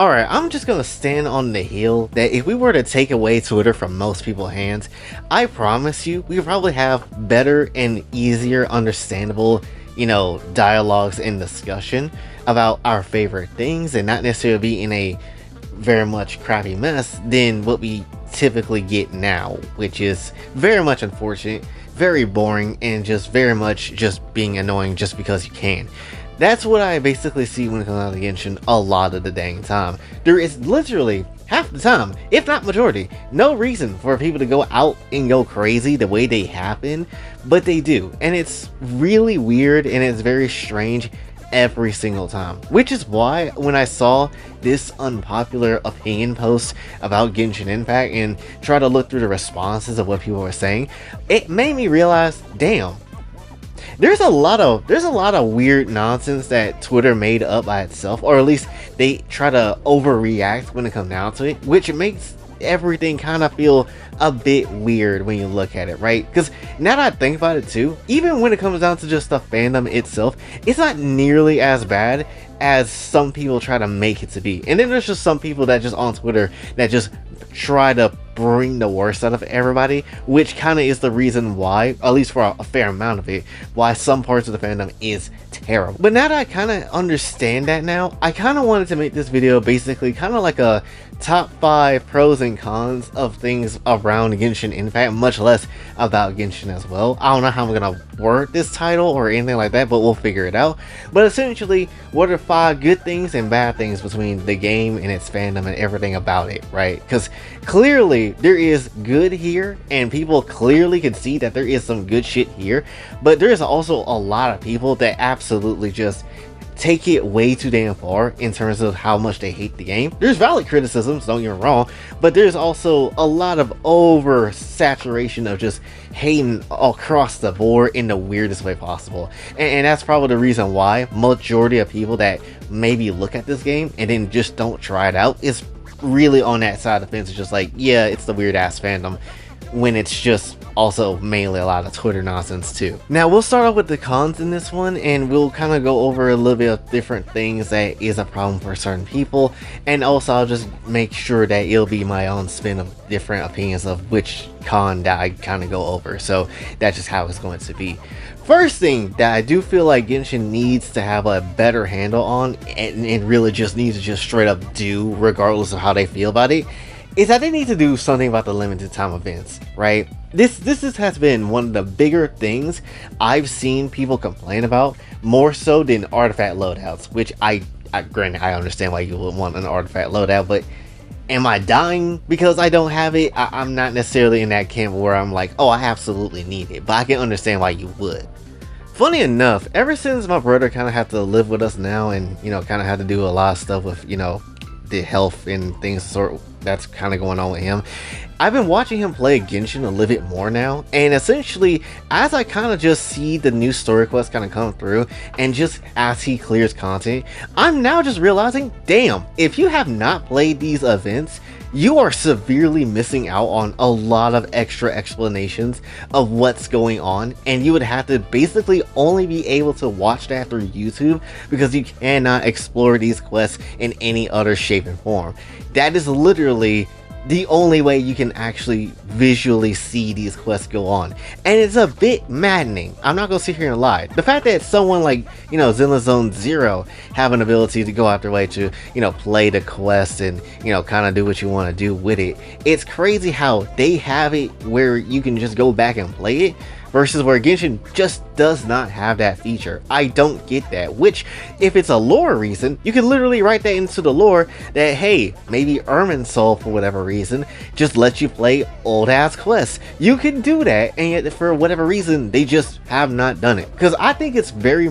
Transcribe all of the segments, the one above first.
Alright, I'm just gonna stand on the hill that if we were to take away Twitter from most people's hands, I promise you, we could probably have better and easier understandable, dialogues and discussion about our favorite things and not necessarily be in a very much crappy mess than what we typically get now, which is very much unfortunate, very boring, and just very much just being annoying just because you can. That's what I basically see when it comes out of Genshin a lot of the dang time. There is literally half the time, if not majority, no reason for people to go out and go crazy the way they happen, but they do. And it's really weird and it's very strange every single time. Which is why when I saw this unpopular opinion post about Genshin Impact and try to look through the responses of what people were saying, it made me realize, damn, there's a lot of weird nonsense that Twitter made up by itself, or at least they try to overreact when it comes down to it, which makes everything kind of feel a bit weird when you look at it, right? Because now that I think about it too, even when it comes down to just the fandom itself, it's not nearly as bad as some people try to make it to be. And then there's just some people that just on Twitter that just try to bring the worst out of everybody, which kind of is the reason why, at least for a fair amount of it, why some parts of the fandom is terrible. But now that I kind of understand that now, I kind of wanted to make this video basically kind of like a top 5 pros and cons of things around Genshin Impact, much less about Genshin as well. I don't know how I'm gonna word this title or anything like that, but we'll figure it out. But essentially, what are 5 good things and bad things between the game and its fandom and everything about it, right? Because clearly there is good here and people clearly can see that there is some good shit here, but there is also a lot of people that absolutely just take it way too damn far in terms of how much they hate the game. There's valid criticisms, don't get me wrong, but there's also a lot of oversaturation of just hating across the board in the weirdest way possible. And that's probably the reason why majority of people that maybe look at this game and then just don't try it out is really on that side of the fence. It's just like, yeah, it's the weird ass fandom, when it's just also mainly a lot of Twitter nonsense too. Now we'll start off with the cons in this one, and we'll kind of go over a little bit of different things that is a problem for certain people, and also I'll just make sure that it'll be my own spin of different opinions of which con that I kind of go over. So that's just how it's going to be. First thing that I do feel like Genshin needs to have a better handle on, and really just needs to just straight up do regardless of how they feel about it, is that they need to do something about the limited time events, right? This has been one of the bigger things I've seen people complain about, more so than artifact loadouts, which I granted, I understand why you would want an artifact loadout, but am I dying because I don't have it? I'm not necessarily in that camp where I'm like, oh, I absolutely need it, but I can understand why you would. Funny enough, ever since my brother kind of had to live with us now and, kind of had to do a lot of stuff with, the health and things sort that's kind of going on with him, I've been watching him play Genshin a little bit more now, and essentially as I kind of just see the new story quests kind of come through, and just as he clears content, I'm now just realizing, damn, if you have not played these events, you are severely missing out on a lot of extra explanations of what's going on, and you would have to basically only be able to watch that through YouTube because you cannot explore these quests in any other shape and form. That is literally the only way you can actually visually see these quests go on, and it's a bit maddening. I'm not gonna sit here and lie. The fact that someone like Zenless Zone Zero have an ability to go out their way to play the quest and kind of do what you want to do with it, it's crazy how they have it where you can just go back and play it, versus where Genshin just does not have that feature. I don't get that, which if it's a lore reason, you can literally write that into the lore that, hey, maybe Irminsul for whatever reason just lets you play old ass quests. You can do that, and yet for whatever reason they just have not done it. Because I think it's very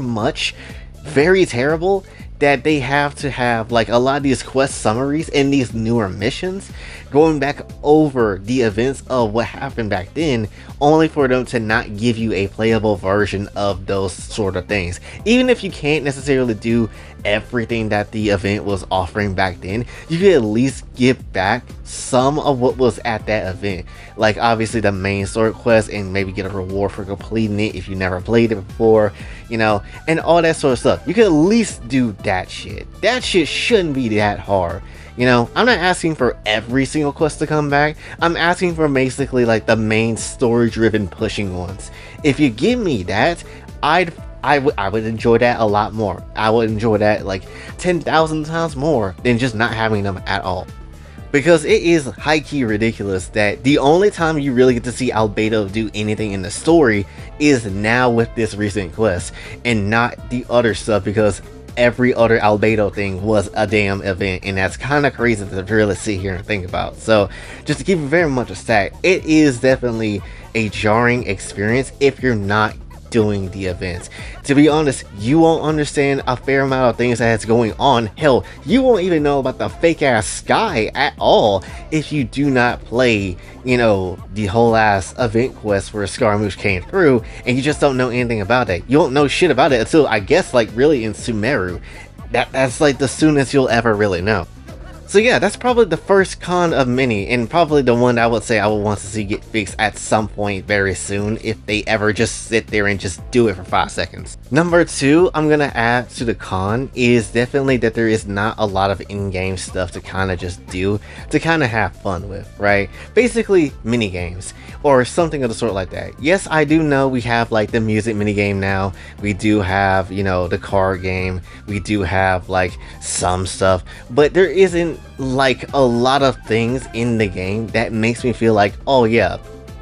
terrible that they have to have like a lot of these quest summaries in these newer missions going back over the events of what happened back then, only for them to not give you a playable version of those sort of things. Even if you can't necessarily do everything that the event was offering back then, you could at least give back some of what was at that event, like obviously the main story quest, and maybe get a reward for completing it if you never played it before, and all that sort of stuff. You could at least do that shit. That shit shouldn't be that hard. You know, I'm not asking for every single quest to come back. I'm asking for basically like the main story driven pushing ones. If you give me that, I would enjoy that a lot more. I would enjoy that like 10,000 times more than just not having them at all. Because it is high-key ridiculous that the only time you really get to see Albedo do anything in the story is now with this recent quest, and not the other stuff, because every other Albedo thing was a damn event, and that's kind of crazy to really sit here and think about. So just to keep it very much a stack, it is definitely a jarring experience if you're not doing the events. To be honest, you won't understand a fair amount of things that's going on. Hell, you won't even know about the fake ass sky at all if you do not play, you know, the whole ass event quest where Scaramouche came through, and you just don't know anything about it. You won't know shit about it until, I guess, like really in Sumeru. That's like the soonest you'll ever really know. So yeah, that's probably the first con of many, and probably the one I would say I would want to see get fixed at some point very soon, if they ever just sit there and just do it for 5 seconds. Number 2 I'm gonna add to the con is definitely that there is not a lot of in-game stuff to kind of just do, to kind of have fun with, right? Basically mini games, or something of the sort like that. Yes, I do know we have like the music mini game now, we do have, you know, the card game, we do have like some stuff, but there isn't like a lot of things in the game that makes me feel like, oh yeah,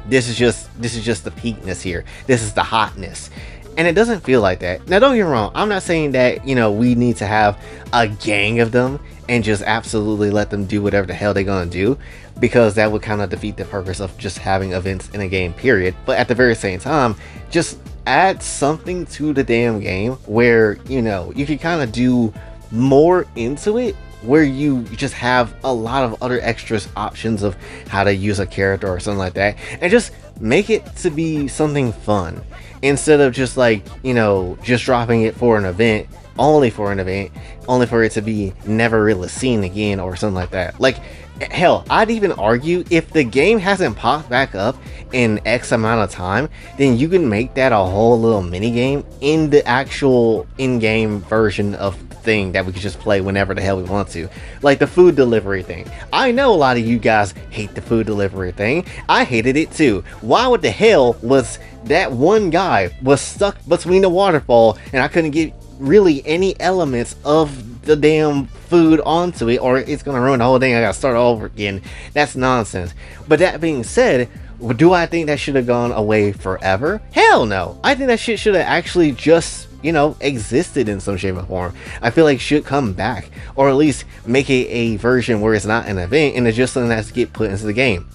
this is just the peakness here, this is the hotness. And it doesn't feel like that. Now don't get me wrong, I'm not saying that, you know, we need to have a gang of them and just absolutely let them do whatever the hell they're gonna do, because that would kind of defeat the purpose of just having events in a game, period. But at the very same time, just add something to the damn game where, you know, you can kind of do more into it, where you just have a lot of other extras options of how to use a character or something like that, and just make it to be something fun, instead of just like, you know, just dropping it for an event, only for it to be never really seen again or something like that. Like hell, I'd even argue if the game hasn't popped back up in X amount of time, then you can make that a whole little mini game in the actual in-game version of thing that we could just play whenever the hell we want to. Like the food delivery thing. I know a lot of you guys hate the food delivery thing. I hated it too. Why would the hell was that one guy was stuck between the waterfall and I couldn't get really any elements of the damn food onto it, or it's gonna ruin the whole thing. I gotta start all over again. That's nonsense. But that being said, do I think that should have gone away forever? Hell no. I think that shit should have actually just, you know, existed in some shape or form. I feel like it should come back, or at least make it a version where it's not an event and it's just something that's get put into the game.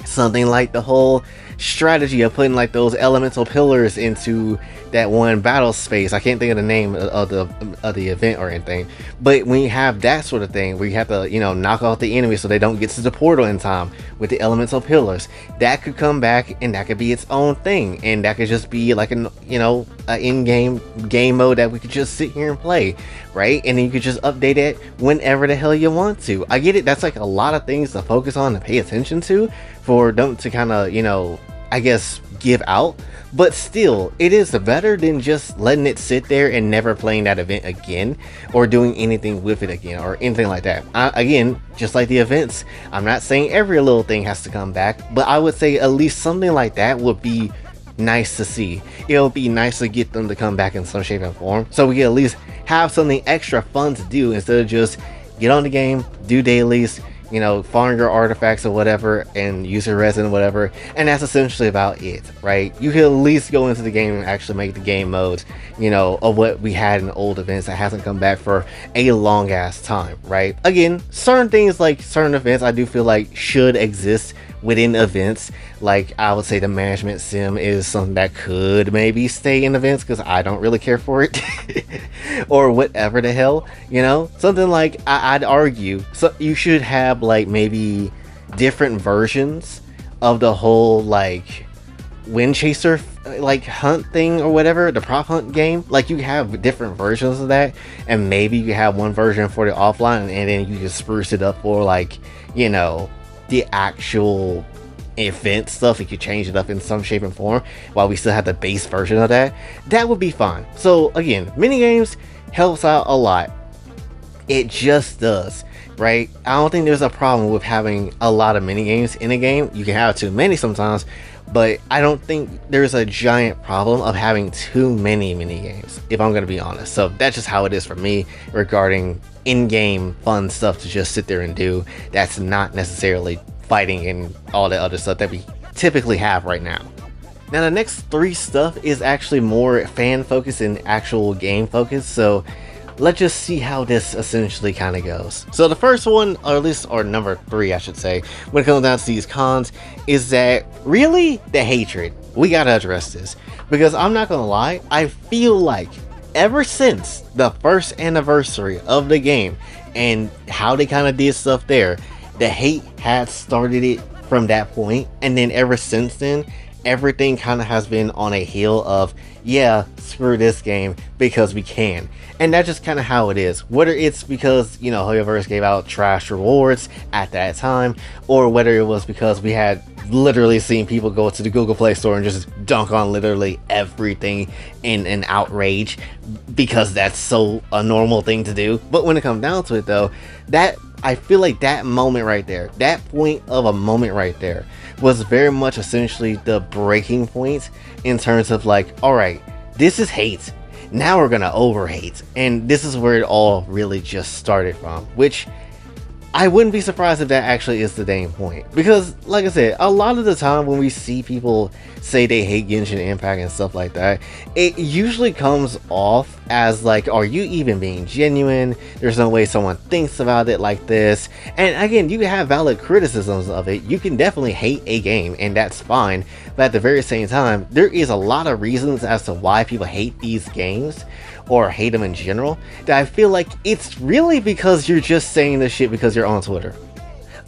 Something like the whole strategy of putting like those elemental pillars into that one battle space. I can't think of the name of the event or anything, but when you have that sort of thing where you have to, you know, knock off the enemy so they don't get to the portal in time with the elemental pillars, that could come back and that could be its own thing, and that could just be like an, you know, an in-game game mode that we could just sit here and play, right? And then you could just update it whenever the hell you want to. I get it, that's like a lot of things to focus on and pay attention to for them to kind of, you know, I guess give out, but still, it is better than just letting it sit there and never playing that event again, or doing anything with it again, or anything like that. Again, just like the events, I'm not saying every little thing has to come back, but I would say at least something like that would be nice to see. It'll be nice to get them to come back in some shape and form, so we can at least have something extra fun to do instead of just get on the game, do dailies, you know, farm your artifacts or whatever, and use your resin, whatever, and that's essentially about it, right? You can at least go into the game and actually make the game modes, you know, of what we had in old events that hasn't come back for a long ass time, right? Again, certain things like certain events I do feel like should exist within events. Like I would say the management sim is something that could maybe stay in events because I don't really care for it or whatever the hell, you know, something like I'd argue so you should have like maybe different versions of the whole like wind chaser like hunt thing or whatever, the prop hunt game. Like you have different versions of that, and maybe you have one version for the offline and then you can spruce it up for like, you know, the actual event stuff. You could change it up in some shape and form while we still have the base version of that. That would be fine. So again, mini games helps out a lot. It just does, right? I don't think there's a problem with having a lot of mini games in a game. You can have too many sometimes, but I don't think there's a giant problem of having too many mini games, if I'm gonna be honest. So that's just how it is for me regarding in-game fun stuff to just sit there and do. That's not necessarily fighting and all that other stuff that we typically have right now. Now the next three stuff is actually more fan focused and actual game focused, so let's just see how this essentially kind of goes. So the first one, or at least, or number three I should say, when it comes down to these cons, is that really the hatred. We gotta address this, because I'm not gonna lie, I feel like ever since the first anniversary of the game and how they kind of did stuff there, the hate had started it from that point, and then ever since then everything kind of has been on a heel of, yeah, screw this game because we can. And that's just kind of how it is. Whether it's because, you know, Hoyoverse gave out trash rewards at that time, or whether it was because we had literally seen people go to the Google Play Store and just dunk on literally everything in an outrage because that's so a normal thing to do. But when it comes down to it though, that I feel like that moment right there, that point of a moment right there, was very much essentially the breaking point in terms of like, all right, this is hate, now we're gonna over hate, and this is where it all really just started from, which I wouldn't be surprised if that actually is the damn point. Because, like I said, a lot of the time when we see people say they hate Genshin Impact and stuff like that, it usually comes off as like, are you even being genuine? There's no way someone thinks about it like this. And again, you can have valid criticisms of it. You can definitely hate a game, and that's fine. But at the very same time, there is a lot of reasons as to why people hate these games, or hate them in general, that I feel like it's really because you're just saying this shit because you're on Twitter.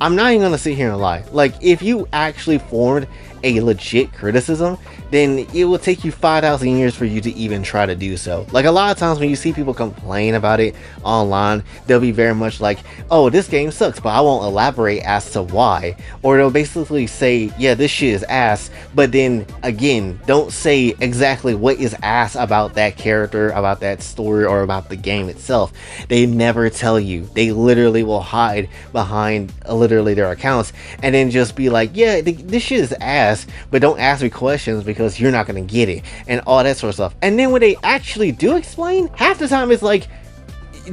I'm not even gonna sit here and lie. Like, if you actually formed a legit criticism, then it will take you 5,000 years for you to even try to do so. Like, a lot of times when you see people complain about it online, they'll be very much like, oh, this game sucks, but I won't elaborate as to why. Or they'll basically say, yeah, this shit is ass, but then again, don't say exactly what is ass about that character, about that story, or about the game itself. They never tell you. They literally will hide behind literally their accounts and then just be like, yeah, this shit is ass, but don't ask me questions because you're not gonna get it, and all that sort of stuff. And then when they actually do explain, half the time it's like,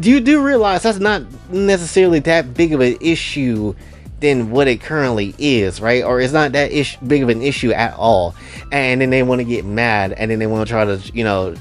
you do realize that's not necessarily that big of an issue than what it currently is, right? Or it's not that big of an issue at all. And then they want to get mad, and then they want to try to, you know,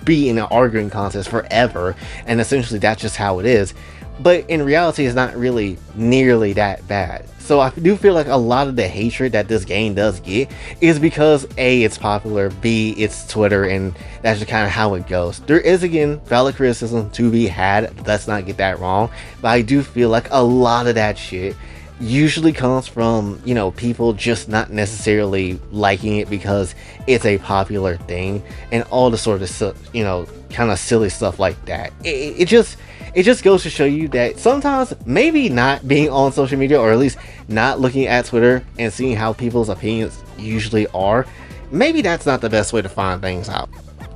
be in an arguing contest forever, and essentially that's just how it is. But in reality, it's not really nearly that bad. So I do feel like a lot of the hatred that this game does get is because A, it's popular, B, it's Twitter, and that's just kind of how it goes. There is, again, valid criticism to be had, let's not get that wrong, but I do feel like a lot of that shit usually comes from, you know, people just not necessarily liking it because it's a popular thing, and all the sort of, you know, kind of silly stuff like that. It just goes to show you that sometimes maybe not being on social media, or at least not looking at Twitter and seeing how people's opinions usually are, maybe that's not the best way to find things out.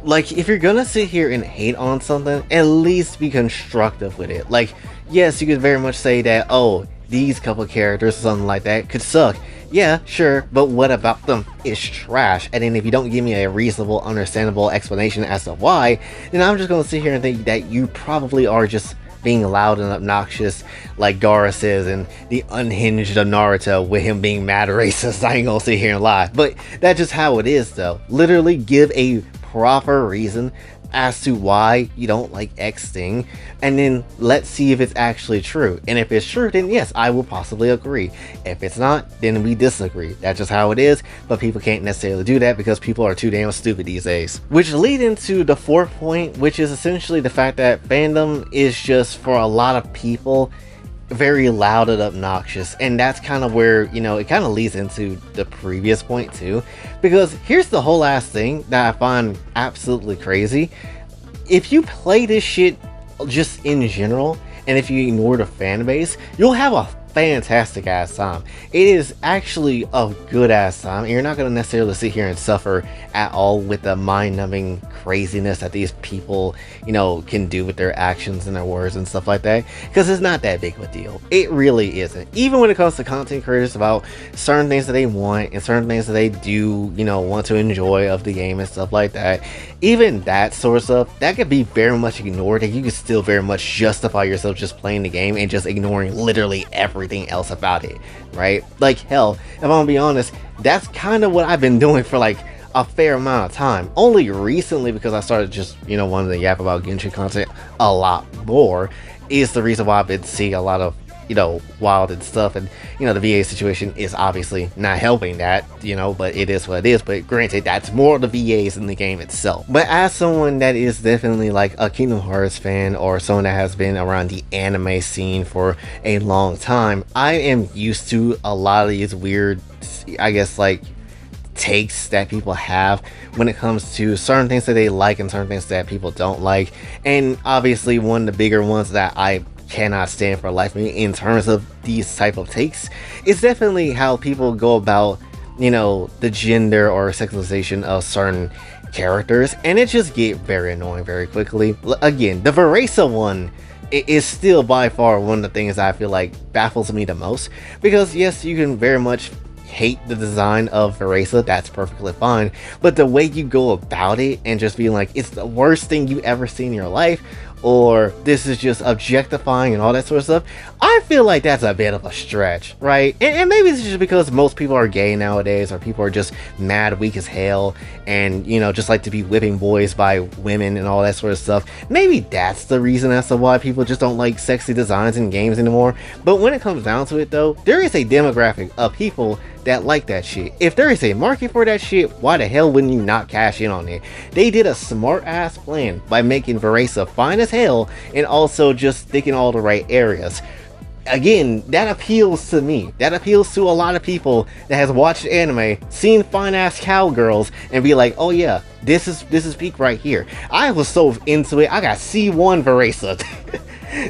Like, if you're gonna sit here and hate on something, at least be constructive with it. Like, yes, you could very much say that, oh, these couple characters or something like that could suck. Yeah, sure, but what about them is trash? And then if you don't give me a reasonable, understandable explanation as to why, then I'm just gonna sit here and think that you probably are just being loud and obnoxious, like Gara says in the Unhinged of Naruto, with him being mad racist. I ain't gonna sit here and lie, but that's just how it is though. Literally give a proper reason as to why you don't like X thing, and then let's see if it's actually true. And if it's true, then yes, I will possibly agree. If it's not, then we disagree. That's just how it is, but people can't necessarily do that because people are too damn stupid these days. Which lead into the fourth point, which is essentially the fact that fandom is just, for a lot of people, very loud and obnoxious. And that's kind of where, you know, it kind of leads into the previous point too, because here's the whole ass thing that I find absolutely crazy. If you play this shit just in general, and if you ignore the fan base, you'll have a fantastic ass time. It is actually a good ass time, and you're not gonna necessarily sit here and suffer at all with the mind-numbing craziness that these people, can do with their actions and their words and stuff like that. Because it's not that big of a deal. It really isn't. Even when it comes to content creators about certain things that they want and certain things that they do, want to enjoy of the game and stuff like that. Even that sort of stuff, that could be very much ignored, and you can still very much justify yourself just playing the game and just ignoring literally everything else about it, right? Like, hell, if I'm gonna be honest, that's kind of what I've been doing for like a fair amount of time. Only recently, because I started just, wanting to yap about Genshin content a lot more, is the reason why I've been seeing a lot of wild and stuff. And the VA situation is obviously not helping that, but it is what it is. But granted, that's more of the VAs in the game itself. But as someone that is definitely like a Kingdom Hearts fan, or someone that has been around the anime scene for a long time, I am used to a lot of these weird, I guess, like takes that people have when it comes to certain things that they like and certain things that people don't like. And obviously one of the bigger ones that I cannot stand for life of me in terms of these type of takes is definitely how people go about the gender or sexualization of certain characters, and it just get very annoying very quickly. Again, the Veresa one is still by far one of the things I feel like baffles me the most, because yes, you can very much hate the design of Veresa, that's perfectly fine, but the way you go about it and just being like it's the worst thing you ever seen in your life, or this is just objectifying and all that sort of stuff, I feel like that's a bit of a stretch, right? And maybe it's just because most people are gay nowadays, or people are just mad weak as hell and just like to be whipping boys by women and all that sort of stuff. Maybe that's the reason as to why people just don't like sexy designs in games anymore. But when it comes down to it though, there is a demographic of people that like that shit. If there is a market for that shit, why the hell wouldn't you not cash in on it? They did a smart ass plan by making Veresa fine as hell and also just sticking all the right areas. Again, that appeals to me. That appeals to a lot of people that has watched anime, seen fine ass cowgirls, and be like, oh yeah, this is peak right here. I was so into it, I got C1 Veresa.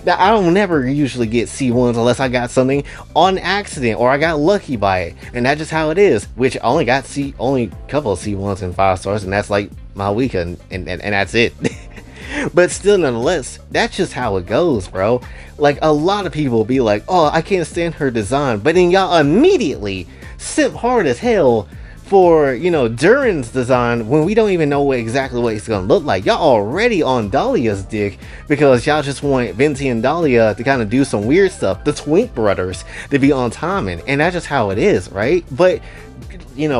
Now, I don't never usually get C1s unless I got something on accident or I got lucky by it, and that's just how it is. Which I only got only a couple of C1s and 5 stars, and that's like my weekend, and that's it. But still, nonetheless, that's just how it goes, bro. Like, a lot of people be like, oh, I can't stand her design, but then y'all immediately simp hard as hell for Durin's design when we don't even know exactly what it's gonna look like. Y'all already on Dahlia's dick because y'all just want Venti and Dahlia to kind of do some weird stuff, the Twink brothers to be on timing, and that's just how it is, right? But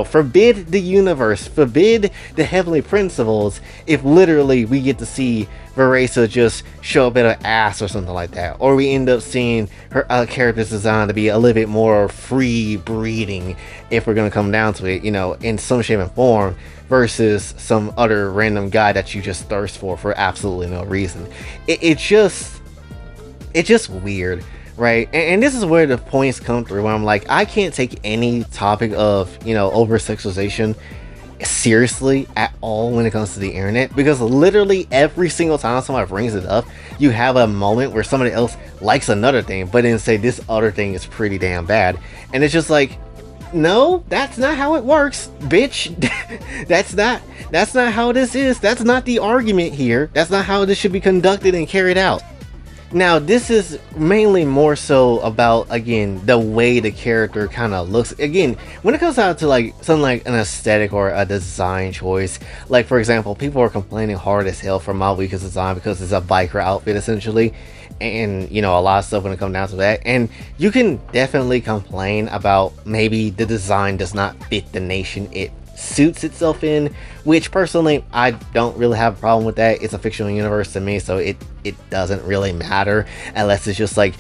forbid the universe, forbid the heavenly principles, if literally we get to see Veresa just show a bit of ass or something like that, or we end up seeing her character's design to be a little bit more free breeding, if we're gonna come down to it, in some shape and form, versus some other random guy that you just thirst for absolutely no reason. It's just weird. Right, and this is where the points come through when I'm like, I can't take any topic of over sexualization seriously at all when it comes to the internet, because literally every single time somebody brings it up, you have a moment where somebody else likes another thing but then say this other thing is pretty damn bad, and it's just like, no, that's not how it works, bitch. that's not how this is. That's not the argument here. That's not how this should be conducted and carried out. Now, this is mainly more so about, again, the way the character kind of looks. Again, when it comes down to like something like an aesthetic or a design choice, like for example, people are complaining hard as hell for Madoka's design because it's a biker outfit essentially, and a lot of stuff when it comes down to that. And you can definitely complain about maybe the design does not fit the nation it suits itself in, which personally I don't really have a problem with that. It's a fictional universe to me, so it doesn't really matter unless it's just like,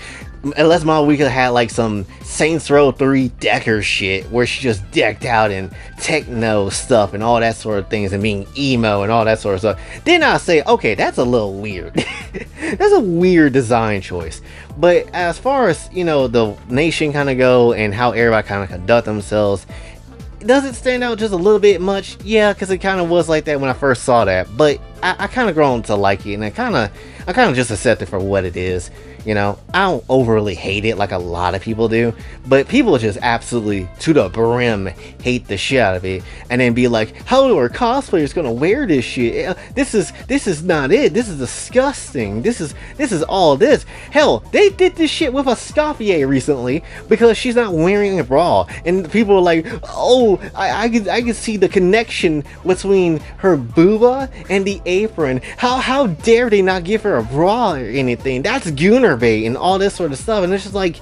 unless Madoka had like some Saints Row 3 Decker shit where she just decked out in techno stuff and all that sort of things and being emo and all that sort of stuff, then I'll say, okay, that's a little weird. That's a weird design choice. But as far as the nation kind of go and how everybody kind of conduct themselves, does it stand out just a little bit much? Yeah, because it kind of was like that when I first saw that, but I kind of grown to like it, and I kind of just accept it for what it is. You know, I don't overly hate it like a lot of people do, but people just absolutely to the brim hate the shit out of it, and then be like, how are cosplayers gonna wear this shit? This is not it. This is disgusting. This is all this. Hell, they did this shit with a Scoffier recently because she's not wearing a bra, and people are like, oh, I can see the connection between her booba and the apron. How dare they not give her a bra or anything? That's Gooner bait and all this sort of stuff. And it's just like,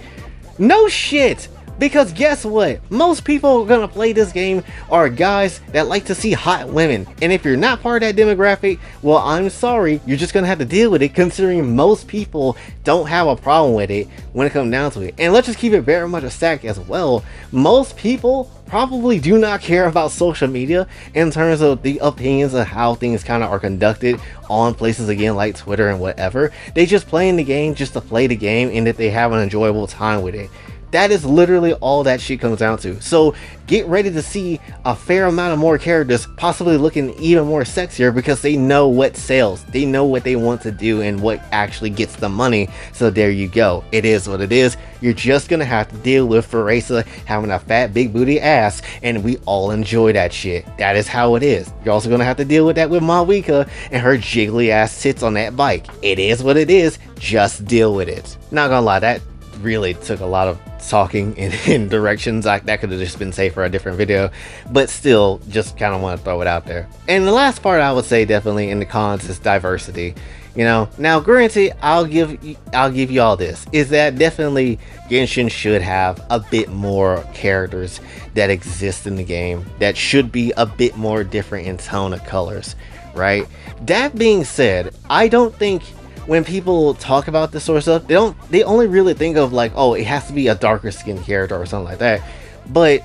no shit. Because guess what? Most people gonna play this game are guys that like to see hot women. And if you're not part of that demographic, well, I'm sorry, you're just gonna have to deal with it, considering most people don't have a problem with it when it comes down to it. And let's just keep it very much a stack as well. Most people probably do not care about social media in terms of the opinions of how things kind of are conducted on places again like Twitter and whatever. They just playing the game just to play the game, and that they have an enjoyable time with it. That is literally all that shit comes down to. So get ready to see a fair amount of more characters possibly looking even more sexier, because they know what sells. They know what they want to do and what actually gets the money. So there you go. It is what it is. You're just gonna have to deal with Feresa having a fat big booty ass, and we all enjoy that shit. That is how it is. You're also gonna have to deal with that with Mawika and her jiggly ass tits on that bike. It is what it is. Just deal with it. Not gonna lie, that really took a lot of talking in directions that could have just been saved for a different video, but still just kind of want to throw it out there. And the last part I would say definitely in the cons is diversity. You know, now granted, I'll give you all this, is that definitely Genshin should have a bit more characters that exist in the game that should be a bit more different in tone of colors, right? That being said, I don't think when people talk about this sort of stuff, they only really think of like, oh, it has to be a darker skinned character or something like that. But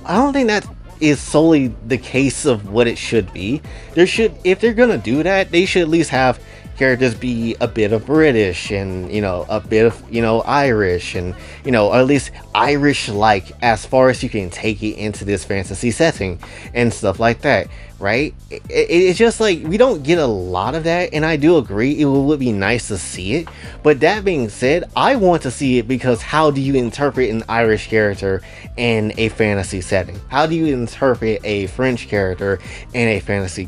I don't think that is solely the case of what it should be. If they're gonna do that, they should at least have characters be a bit of British and, you know, a bit of, you know, Irish, and, you know, or at least Irish like as far as you can take it into this fantasy setting and stuff like that, right? It's just like we don't get a lot of that, and I do agree it would be nice to see it. But that being said, I want to see it because how do you interpret an Irish character in a fantasy setting? How do you interpret a French character in a fantasy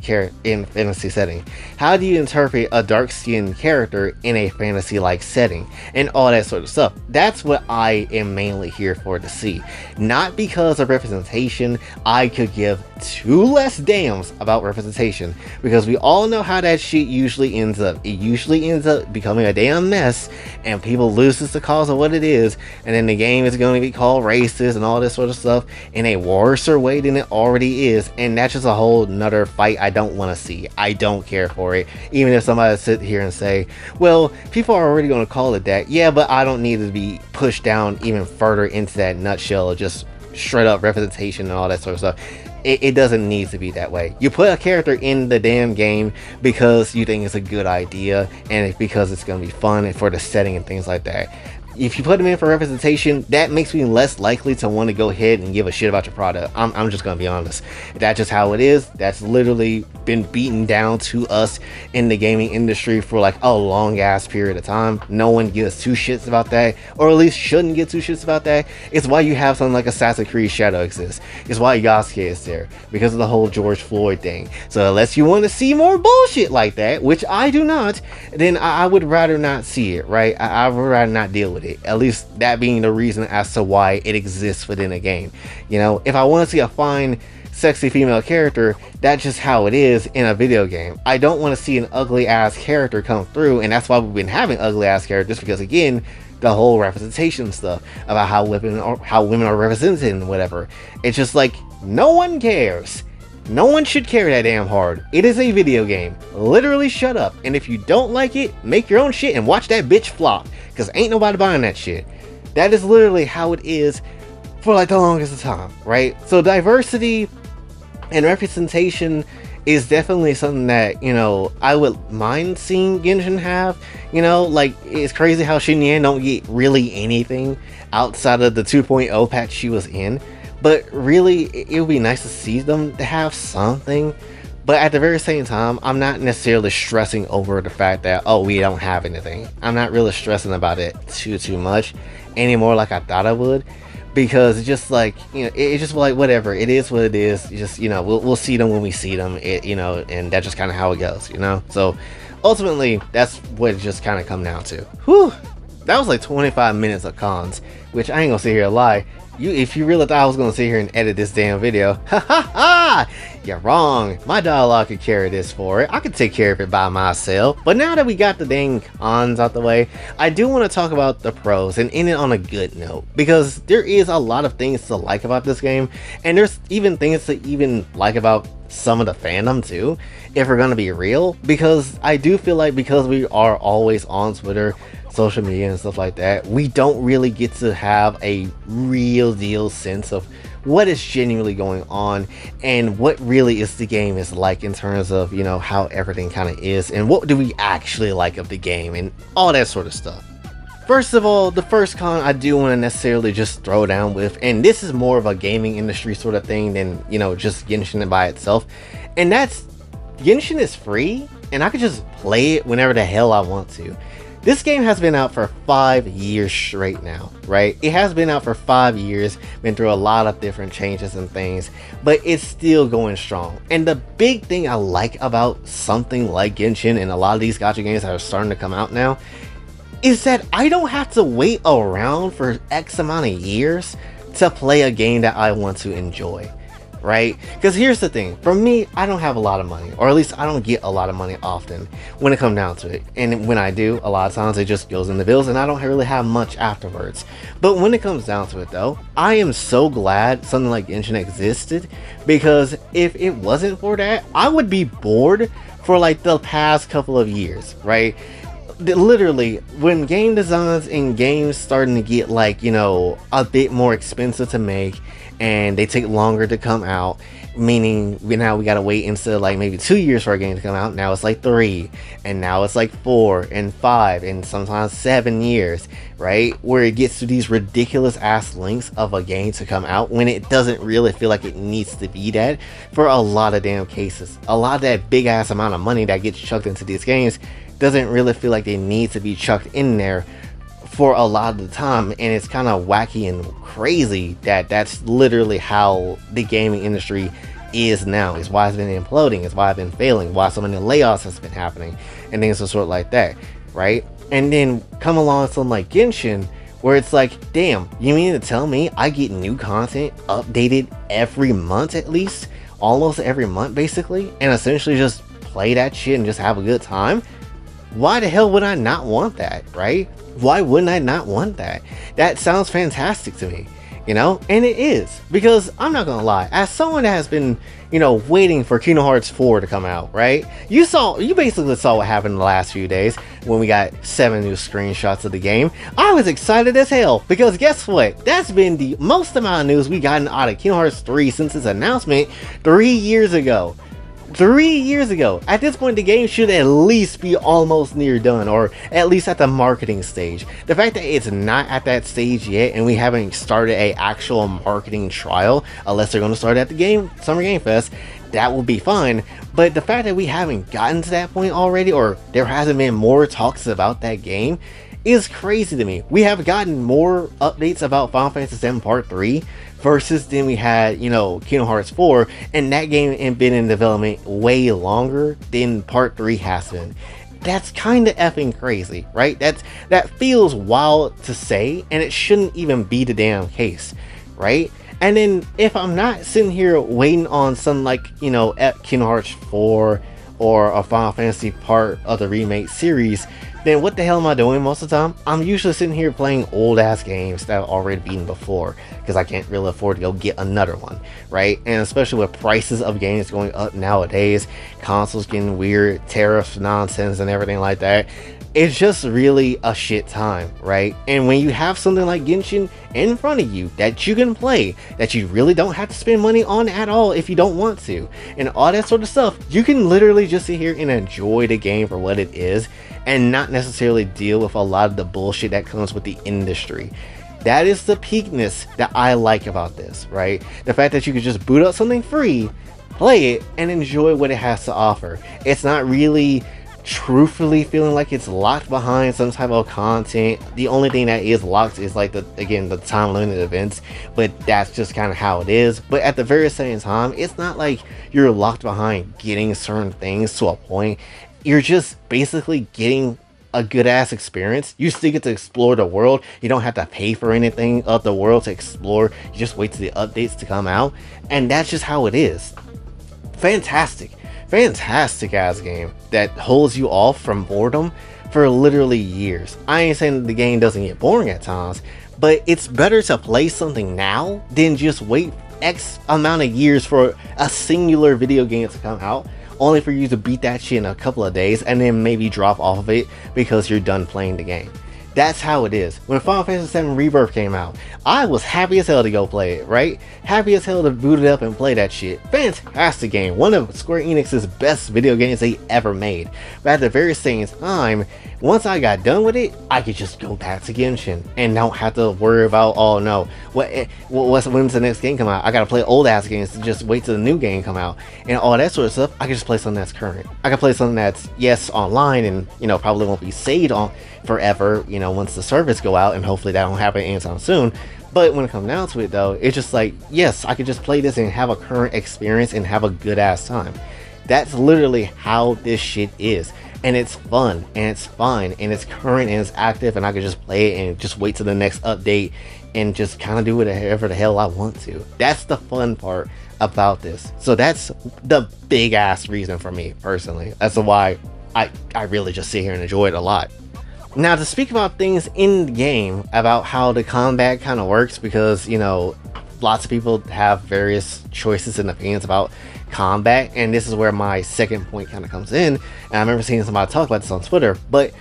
setting? How do you interpret a dark-skinned character in a fantasy-like setting, and all that sort of stuff? That's what I am mainly here for to see. Not because of representation. I could give two less damns about representation, because we all know how that shit usually ends up. It usually ends up becoming a damn mess, and people loses the cause of what it is, and then the game is going to be called racist and all this sort of stuff in a worser way than it already is, and that's just a whole nother fight I don't want to see. I don't care for it. Even if somebody sit here and say, well, people are already going to call it that. Yeah, but I don't need to be pushed down even further into that nutshell of just straight up representation and all that sort of stuff. It doesn't need to be that way. You put a character in the damn game because you think it's a good idea, and because it's going to be fun and for the setting and things like that. If you put them in for representation, that makes me less likely to want to go ahead and give a shit about your product. I'm just gonna be honest. That's just how it is. That's literally been beaten down to us in the gaming industry for like a long ass period of time. No one gives two shits about that, or at least shouldn't give two shits about that. It's why you have something like Assassin's Creed Shadow exists. It's why Yasuke is there, because of the whole George Floyd thing. So unless you want to see more bullshit like that, which I do not, then I would rather not see it, right? I would rather not deal with it. At least that being the reason as to why it exists within a game. You know, if I want to see a fine, sexy female character, that's just how it is in a video game. I don't want to see an ugly ass character come through, and that's why we've been having ugly ass characters, because again, the whole representation stuff about how women are represented and whatever. It's just like, no one cares. No one should care that damn hard. It is a video game. Literally shut up. And if you don't like it, make your own shit and watch that bitch flop, because ain't nobody buying that shit. That is literally how it is for like the longest of time, right? So diversity and representation is definitely something that, you know, I would mind seeing Genshin have. You know, like, it's crazy how Xinyan don't get really anything outside of the 2.0 patch she was in. But really, it would be nice to see them to have something. But at the very same time, I'm not necessarily stressing over the fact that, oh, we don't have anything. I'm not really stressing about it too much anymore like I thought I would, because it's just like, it's just like, whatever, it is what it is. Just, we'll see them when we see them, and that's just kind of how it goes, So ultimately, that's what it just kind of come down to. Whew, that was like 25 minutes of cons, which I ain't gonna sit here and lie. If you really thought I was gonna sit here and edit this damn video, ha ha ha! You're wrong. My dialogue could carry this for it. I could take care of it by myself. But now that we got the dang cons out the way, I do want to talk about the pros and end it on a good note, because there is a lot of things to like about this game, and there's even things to even like about some of the fandom too, if we're gonna be real. Because I do feel like, because we are always on Twitter, social media and stuff like that, we don't really get to have a real deal sense of what is genuinely going on and what really is the game is like, in terms of how everything kind of is and what do we actually like of the game and all that sort of stuff. First of all, the first con I do want to necessarily just throw down with, and this is more of a gaming industry sort of thing than just Genshin by itself, and that's Genshin is free and I could just play it whenever the hell I want to. This game has been out for 5 years straight now, right? It has been out for 5 years, been through a lot of different changes and things, but it's still going strong. And the big thing I like about something like Genshin and a lot of these gacha games that are starting to come out now is that I don't have to wait around for X amount of years to play a game that I want to enjoy. Right? Because here's the thing, for me, I don't have a lot of money, or at least I don't get a lot of money often when it comes down to it, and when I do, a lot of times it just goes in the bills and I don't really have much afterwards. But when it comes down to it though, I am so glad something like Genshin existed, because if it wasn't for that, I would be bored for like the past couple of years, right? Literally, when game designs and games starting to get like, a bit more expensive to make, and they take longer to come out, meaning now we gotta wait, instead of like maybe 2 years for a game to come out, now it's like 3, and now it's like 4 and 5 and sometimes 7 years, right? Where it gets to these ridiculous ass lengths of a game to come out, when it doesn't really feel like it needs to be that for a lot of damn cases. A lot of that big ass amount of money that gets chucked into these games doesn't really feel like they need to be chucked in there for a lot of the time, and it's kind of wacky and crazy that that's literally how the gaming industry is now. It's why it's been imploding, it's why it's been failing, why so many layoffs has been happening and things of sort like that, right? And then come along something like Genshin, where it's like, damn, you mean to tell me I get new content updated every month, at least almost every month basically, and essentially just play that shit and just have a good time? Why the hell would I not want that, right? Why wouldn't I not want that? That sounds fantastic to me, and it is, because I'm not gonna lie, as someone that has been, waiting for Kingdom Hearts 4 to come out, right? You basically saw what happened in the last few days when we got 7 new screenshots of the game. I was excited as hell, because guess what? That's been the most amount of news we gotten out of Kingdom Hearts 3 since its announcement 3 years ago. 3 years ago. At this point, the game should at least be almost near done, or at least at the marketing stage. The fact that it's not at that stage yet, and we haven't started a actual marketing trial, unless they're going to start at the Summer Game Fest, that will be fine. But the fact that we haven't gotten to that point already, or there hasn't been more talks about that game, is crazy to me. We have gotten more updates about Final Fantasy VII Part 3 versus than we had, Kingdom Hearts 4, and that game had been in development way longer than Part 3 has been. That's kind of effing crazy, right? That feels wild to say, and it shouldn't even be the damn case, right? And then if I'm not sitting here waiting on something like, Kingdom Hearts 4 or a Final Fantasy part of the remake series, then what the hell am I doing most of the time? I'm usually sitting here playing old ass games that I've already beaten before, because I can't really afford to go get another one, right? And especially with prices of games going up nowadays, consoles getting weird, tariffs nonsense and everything like that, it's just really a shit time, right? And when you have something like Genshin in front of you that you can play, that you really don't have to spend money on at all if you don't want to, and all that sort of stuff, you can literally just sit here and enjoy the game for what it is, and not necessarily deal with a lot of the bullshit that comes with the industry. That is the peakness that I like about this, right? The fact that you can just boot up something free, play it and enjoy what it has to offer. It's not really truthfully feeling like it's locked behind some type of content. The only thing that is locked is like the time limited events, but that's just kind of how it is. But at the very same time, it's not like you're locked behind getting certain things to a point. You're just basically getting a good ass experience. You still get to explore the world. You don't have to pay for anything of the world to explore. You just wait till the updates to come out, and that's just how it is. Fantastic ass game that holds you off from boredom for literally years. I ain't saying that the game doesn't get boring at times, but it's better to play something now than just wait X amount of years for a singular video game to come out, only for you to beat that shit in a couple of days and then maybe drop off of it because you're done playing the game. That's how it is. When Final Fantasy VII Rebirth came out, I was happy as hell to go play it, right? Happy as hell to boot it up and play that shit. Fantastic game. One of Square Enix's best video games they ever made. But at the very same time, once I got done with it, I could just go back to Genshin and don't have to worry about, oh no, when's the next game come out? I gotta play old ass games to just wait till the new game come out and all that sort of stuff. I can just play something that's current. I can play something that's, yes, online and, you know, probably won't be saved on forever, you know, once the servers go out, and hopefully that won't happen anytime soon. But when it comes down to it though, it's just like, yes, I could just play this and have a current experience and have a good ass time. That's literally how this shit is. And it's fun, and it's fine, and it's current, and it's active, and I can just play it and just wait till the next update and just kind of do whatever the hell I want to. That's the fun part about this. So that's the big ass reason for me personally. That's why I really just sit here and enjoy it a lot. Now, to speak about things in the game, about how the combat kind of works, because, you know, lots of people have various choices and opinions about combat, and this is where my second point kind of comes in. And I remember seeing somebody talk about this on Twitter, but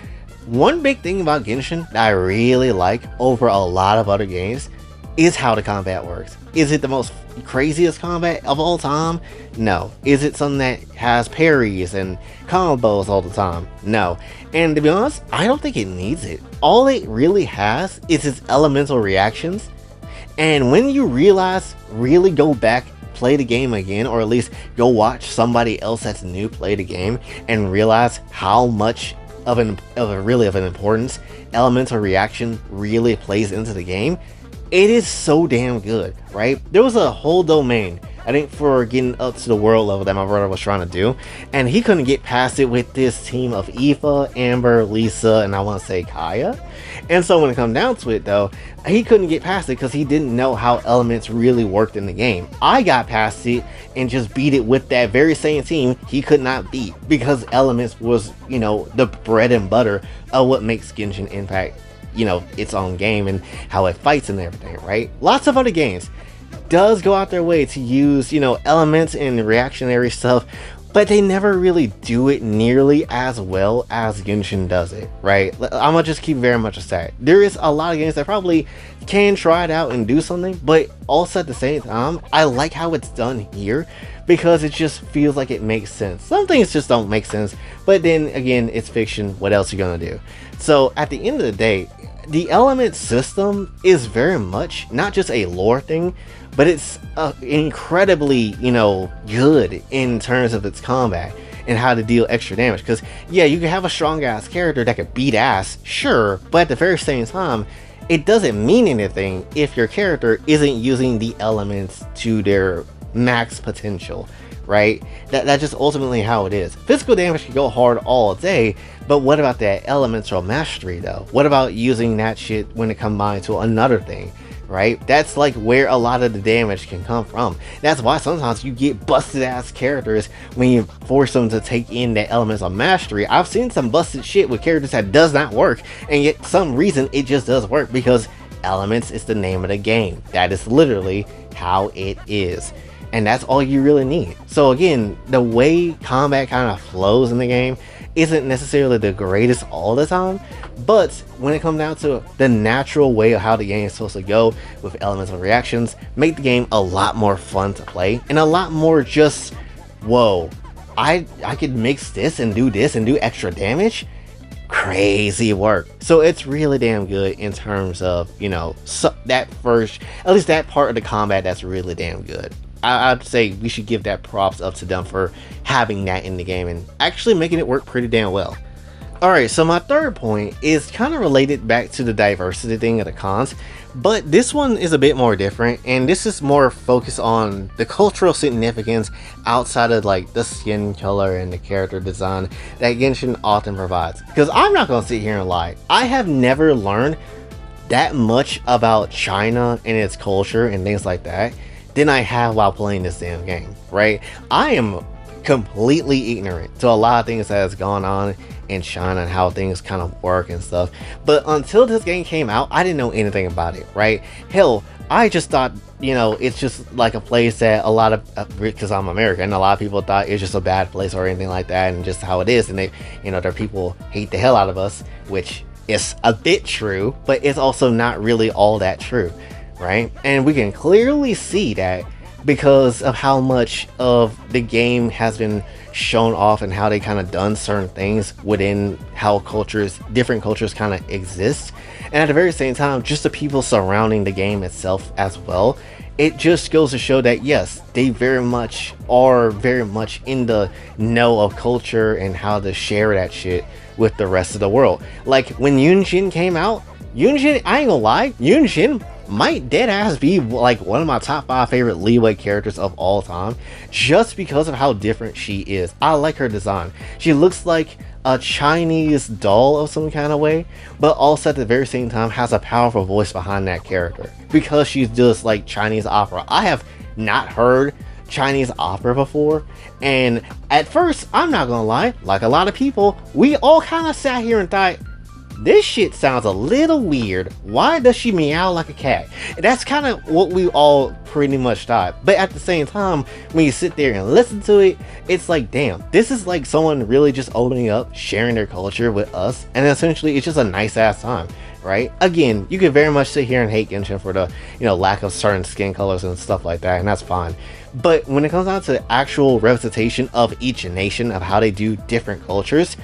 one big thing about Genshin that I really like over a lot of other games is how the combat works. Is it the most craziest combat of all time? No. Is it something that has parries and combos all the time? No. And to be honest, I don't think it needs it. All it really has is its elemental reactions. And when you really go back, play the game again, or at least go watch somebody else that's new play the game and realize how much of an importance elemental reaction really plays into the game, it is so damn good, right? There was a whole domain, I think, for getting up to the world level that my brother was trying to do, and he couldn't get past it with this team of Aoife, Amber, Lisa, and I want to say Kaya. And so when it comes down to it though, he couldn't get past it because he didn't know how elements really worked in the game. I got past it and just beat it with that very same team he could not beat, because elements was, you know, the bread and butter of what makes Genshin Impact, you know, its own game and how it fights and everything, right? Lots of other games does go out their way to use, you know, elements and reactionary stuff, but they never really do it nearly as well as Genshin does it, right? I'm gonna just keep very much aside. There is a lot of games that probably can try it out and do something, but also at the same time, I like how it's done here because it just feels like it makes sense. Some things just don't make sense, but then again, it's fiction. What else are you gonna do? So at the end of the day, the element system is very much not just a lore thing, but it's incredibly, you know, good in terms of its combat and how to deal extra damage. Because yeah, you can have a strong ass character that could beat ass, sure, but at the very same time, it doesn't mean anything if your character isn't using the elements to their max potential, right? That's just ultimately how it is. Physical damage can go hard all day, but what about that elemental mastery though? What about using that shit when it combined to another thing, right? That's like where a lot of the damage can come from. That's why sometimes you get busted ass characters when you force them to take in that elements of mastery. I've seen some busted shit with characters that does not work, and yet some reason it just does work, because elements is the name of the game. That is literally how it is. And that's all you really need. So again, the way combat kind of flows in the game isn't necessarily the greatest all the time, but when it comes down to the natural way of how the game is supposed to go with elemental reactions, make the game a lot more fun to play and a lot more just, whoa, I could mix this and do extra damage. Crazy work. So it's really damn good in terms of, you know, that first, at least that part of the combat, that's really damn good. I'd say we should give that props up to them for having that in the game and actually making it work pretty damn well. Alright, so my third point is kind of related back to the diversity thing of the cons, but this one is a bit more different, and this is more focused on the cultural significance outside of like the skin color and the character design that Genshin often provides. Because I'm not going to sit here and lie, I have never learned that much about China and its culture and things like that than I have while playing this damn game, right? I am completely ignorant to a lot of things that has gone on in China and how things kind of work and stuff. But until this game came out, I didn't know anything about it, right? Hell, I just thought, you know, it's just like a place that a lot of, because I'm American, a lot of people thought it's just a bad place or anything like that, and just how it is. And they, you know, their people hate the hell out of us, which is a bit true, but it's also not really all that true, right? And we can clearly see that because of how much of the game has been shown off and how they kind of done certain things within how different cultures kind of exist, and at the very same time just the people surrounding the game itself as well. It just goes to show that yes, they very much in the know of culture and how to share that shit with the rest of the world. Like when Yunjin came out, Yunjin, I ain't gonna lie, Yunjin might deadass be like one of my top 5 favorite Leeway characters of all time, just because of how different she is. I like her design. She looks like a Chinese doll of some kind of way, but also at the very same time has a powerful voice behind that character because she's just like Chinese opera. I have not heard Chinese opera before, and at first, I'm not gonna lie, like a lot of people, we all kind of sat here and thought, this shit sounds a little weird. Why does she meow like a cat? That's kind of what we all pretty much thought. But at the same time, when you sit there and listen to it, it's like, damn, this is like someone really just opening up, sharing their culture with us. And essentially, it's just a nice ass time, right? Again, you could very much sit here and hate Genshin for the, you know, lack of certain skin colors and stuff like that, and that's fine. But when it comes down to the actual representation of each nation, of how they do different cultures,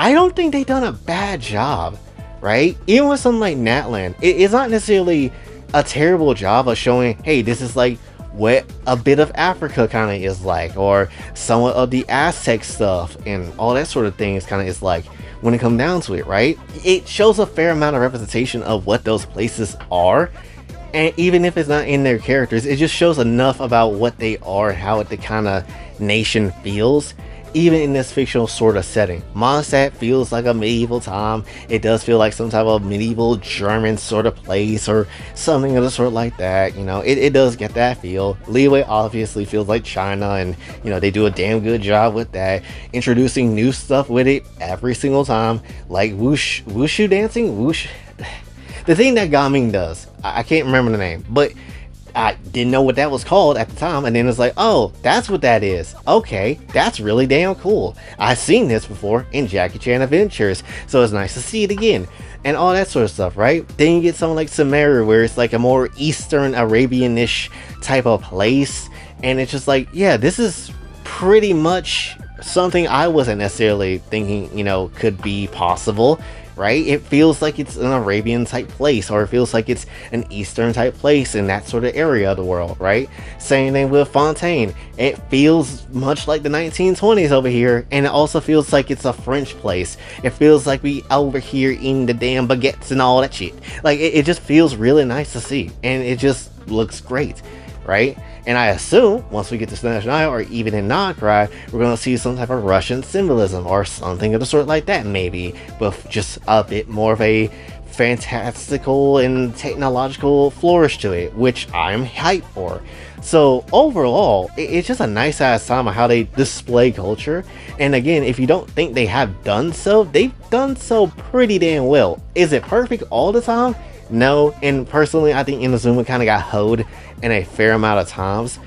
I don't think they've done a bad job, right? Even with something like Natland, it's not necessarily a terrible job of showing, hey, this is like what a bit of Africa kind of is like, or somewhat of the Aztec stuff and all that sort of things kind of is like when it comes down to it, right? It shows a fair amount of representation of what those places are. And even if it's not in their characters, it just shows enough about what they are, how the kind of nation feels, even in this fictional sort of setting. Mondstadt feels like a medieval time. It does feel like some type of medieval German sort of place or something of the sort like that. You know, it does get that feel. Leeway obviously feels like China, and you know, they do a damn good job with that, introducing new stuff with it every single time, like wushu dancing. The thing that Gaming does, I can't remember the name, but I didn't know what that was called at the time, and then it's like, oh, that's what that is. Okay, that's really damn cool. I've seen this before in Jackie Chan Adventures, so it's nice to see it again, and all that sort of stuff, right? Then you get something like Sumeru, where it's like a more Eastern Arabian-ish type of place, and it's just like, yeah, this is pretty much something I wasn't necessarily thinking, you know, could be possible. Right? It feels like it's an Arabian type place, or it feels like it's an Eastern type place in that sort of area of the world, right? Same thing with Fontaine. It feels much like the 1920s over here, and it also feels like it's a French place. It feels like we over here eating the damn baguettes and all that shit. Like, it just feels really nice to see, and it just looks great, right? And I assume once we get to Snezhnaya or even in Nocrai, we're going to see some type of Russian symbolism or something of the sort like that, maybe, with just a bit more of a fantastical and technological flourish to it, which I'm hyped for. So overall, it's just a nice ass time of how they display culture. And again, if you don't think they have done so, they've done so pretty damn well. Is it perfect all the time? No, and personally, I think Inazuma kind of got hoed in a fair amount of times.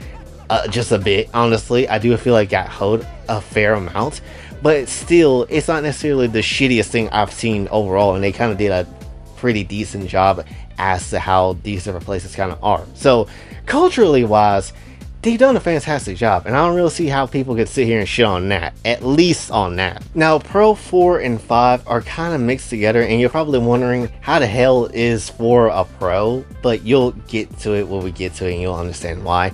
Just a bit, honestly. I do feel like got hoed a fair amount. But still, it's not necessarily the shittiest thing I've seen overall, and they kind of did a pretty decent job as to how these different places kind of are. So, culturally wise, they've done a fantastic job, and I don't really see how people could sit here and shit on that, at least on that. Now, Pro 4 and 5 are kind of mixed together, and you're probably wondering how the hell is 4 a Pro, but you'll get to it when we get to it, and you'll understand why.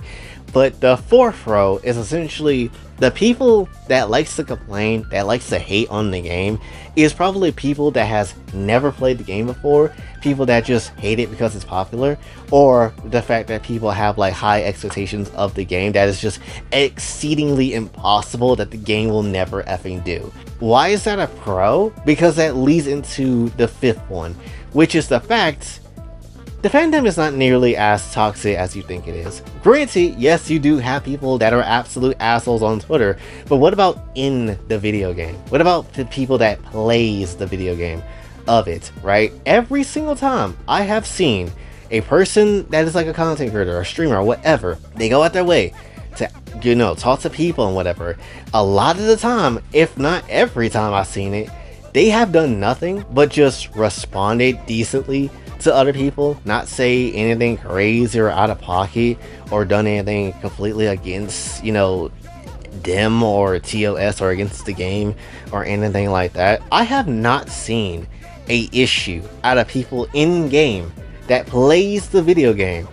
But the fourth row is essentially the people that likes to complain, that likes to hate on the game, is probably people that has never played the game before, people that just hate it because it's popular, or the fact that people have like high expectations of the game that is just exceedingly impossible that the game will never effing do. Why is that a pro? Because that leads into the fifth one, which is the fact the fandom is not nearly as toxic as you think it is. Granted, yes, you do have people that are absolute assholes on Twitter, but what about in the video game? What about the people that plays the video game of it, right? Every single time I have seen a person that is like a content creator, a streamer, or whatever, they go out their way to, you know, talk to people and whatever. A lot of the time, if not every time I've seen it, they have done nothing but just responded decently to other people, not say anything crazy or out of pocket, or done anything completely against, you know, them or TOS or against the game or anything like that. I have not seen a issue out of people in game that plays the video game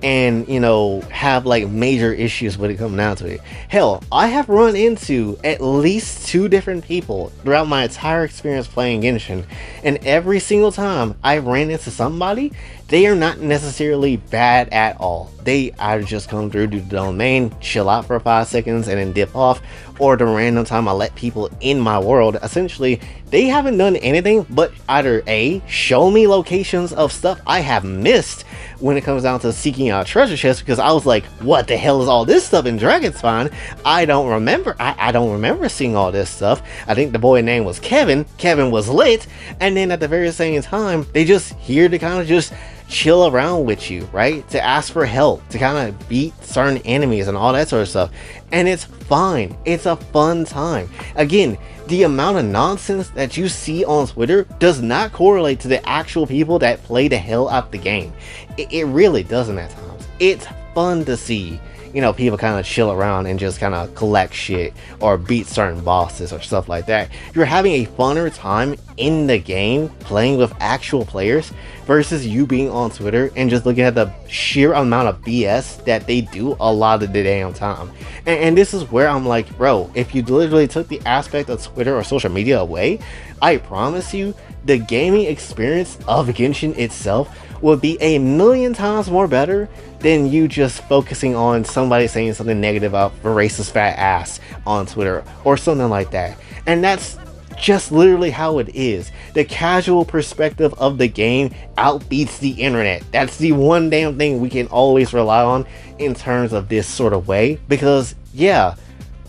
and, you know, have like major issues when it comes down to it. Hell, I have run into at least 2 different people throughout my entire experience playing Genshin, and every single time I ran into somebody, they are not necessarily bad at all. They either just come through, do the domain, chill out for 5 seconds, and then dip off, or the random time I let people in my world, essentially, they haven't done anything but either A, show me locations of stuff I have missed when it comes down to seeking out treasure chests, because I was like, what the hell is all this stuff in Dragonspine? I don't remember. I don't remember seeing all this stuff. I think the boy name was Kevin. Kevin was lit, and then at the very same time, they just here to kind of just chill around with you, right? To ask for help, to kind of beat certain enemies and all that sort of stuff. And it's fine. It's a fun time. Again, the amount of nonsense that you see on Twitter does not correlate to the actual people that play the hell out the game. It really doesn't at times. It's fun to see, you know, people kind of chill around and just kind of collect shit or beat certain bosses or stuff like that. You're having a funner time in the game playing with actual players versus you being on Twitter and just looking at the sheer amount of BS that they do a lot of the damn time. And this is where I'm like, bro, if you literally took the aspect of Twitter or social media away, I promise you the gaming experience of Genshin itself would be a million times more better than you just focusing on somebody saying something negative about a racist fat ass on Twitter or something like that. And that's just literally how it is. The casual perspective of the game outbeats the internet. That's the one damn thing we can always rely on in terms of this sort of way, because yeah,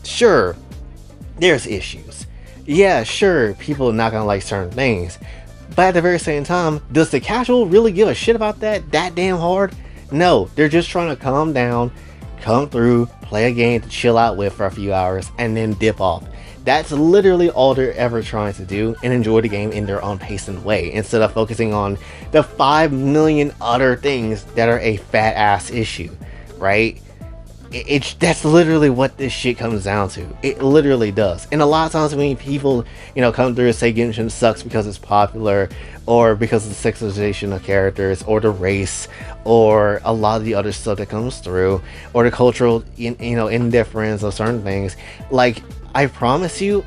sure, there's issues. Yeah, sure, people are not gonna like certain things, but at the very same time, does the casual really give a shit about that damn hard? No, they're just trying to calm down, come through, play a game to chill out with for a few hours, and then dip off. That's literally all they're ever trying to do, and enjoy the game in their own pace and way, instead of focusing on the 5 million other things that are a fat ass issue, right? That's literally what this shit comes down to. It literally does. And a lot of times when people, you know, come through and say Genshin sucks because it's popular, or because of the sexualization of characters, or the race, or a lot of the other stuff that comes through, or the cultural, indifference of certain things, like, I promise you,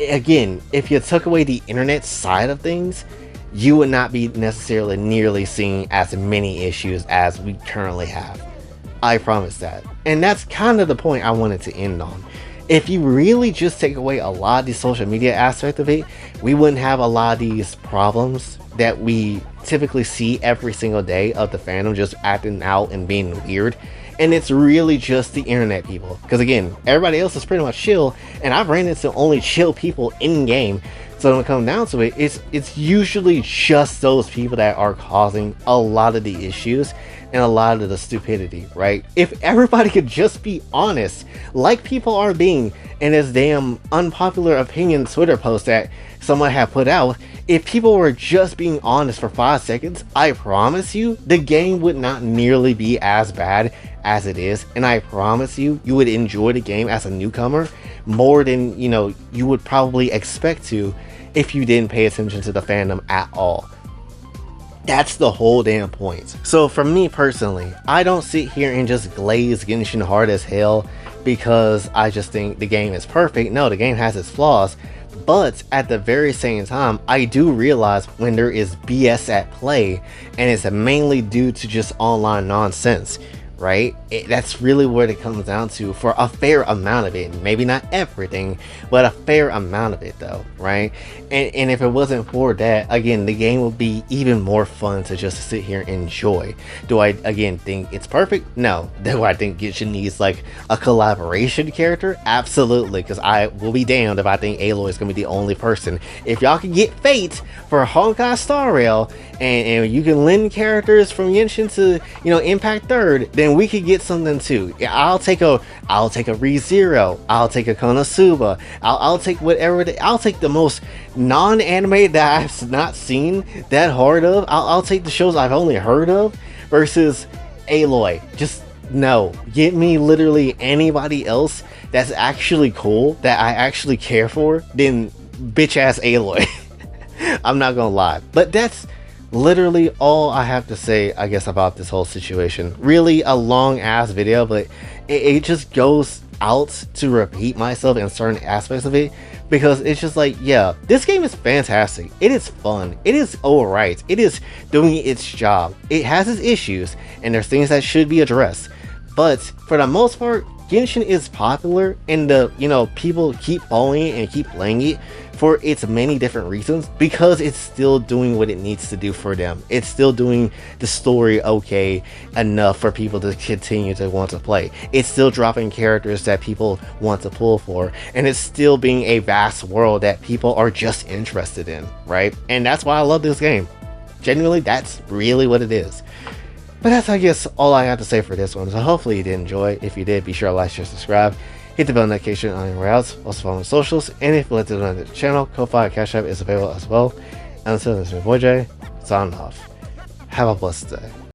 again, if you took away the internet side of things, you would not be necessarily nearly seeing as many issues as we currently have. I promise that. And that's kind of the point I wanted to end on. If you really just take away a lot of the social media aspect of it, we wouldn't have a lot of these problems that we typically see every single day of the fandom just acting out and being weird. And it's really just the internet people, because again, everybody else is pretty much chill, and I've ran into only chill people in game. So when it comes down to it, it's usually just those people that are causing a lot of the issues and a lot of the stupidity, right? If everybody could just be honest, like people are being in this damn unpopular opinion Twitter post that someone had put out, if people were just being honest for 5 seconds, I promise you, the game would not nearly be as bad as it is, and I promise you, you would enjoy the game as a newcomer more than, you would probably expect to if you didn't pay attention to the fandom at all. That's the whole damn point. So for me personally, I don't sit here and just glaze Genshin hard as hell because I just think the game is perfect. No, the game has its flaws. But at the very same time, I do realize when there is BS at play, and it's mainly due to just online nonsense, right? That's really what it comes down to for a fair amount of it. Maybe not everything, but a fair amount of it though, right? And if it wasn't for that, again, the game would be even more fun to just sit here and enjoy. Do I, again, think it's perfect? No. Do I think Genshin needs like a collaboration character? Absolutely, because I will be damned if I think Aloy is going to be the only person. If y'all can get Fate for Honkai Star Rail, and you can lend characters from Genshin to, you know, Impact 3rd, then we could get something too. Yeah, I'll take a ReZero, I'll take a Konosuba, I'll take whatever, I'll take the most non-anime that I've not seen that hard of. I'll take the shows I've only heard of versus Aloy. Just no, get me literally anybody else that's actually cool, that I actually care for, than bitch ass Aloy. I'm not gonna lie, but that's literally all I have to say, I guess, about this whole situation. Really a long ass video, but it just goes out to repeat myself in certain aspects of it, because it's just like, yeah, this game is fantastic, it is fun, it is alright, it is doing its job, it has its issues, and there's things that should be addressed, but for the most part, Genshin is popular, and the, you know, people keep following it and keep playing it for its many different reasons, because it's still doing what it needs to do for them. It's still doing the story okay enough for people to continue to want to play. It's still dropping characters that people want to pull for, and it's still being a vast world that people are just interested in, right? And that's why I love this game. Genuinely, that's really what it is. But that's, I guess, all I have to say for this one. So hopefully you did enjoy. If you did, be sure to like, share, subscribe. Hit the bell notification on anywhere else. Also follow on socials. And if you'd like to donate to the channel, Kofi and Cash App is available as well. And until then, this is my boy Jay. Signing off. Have a blessed day.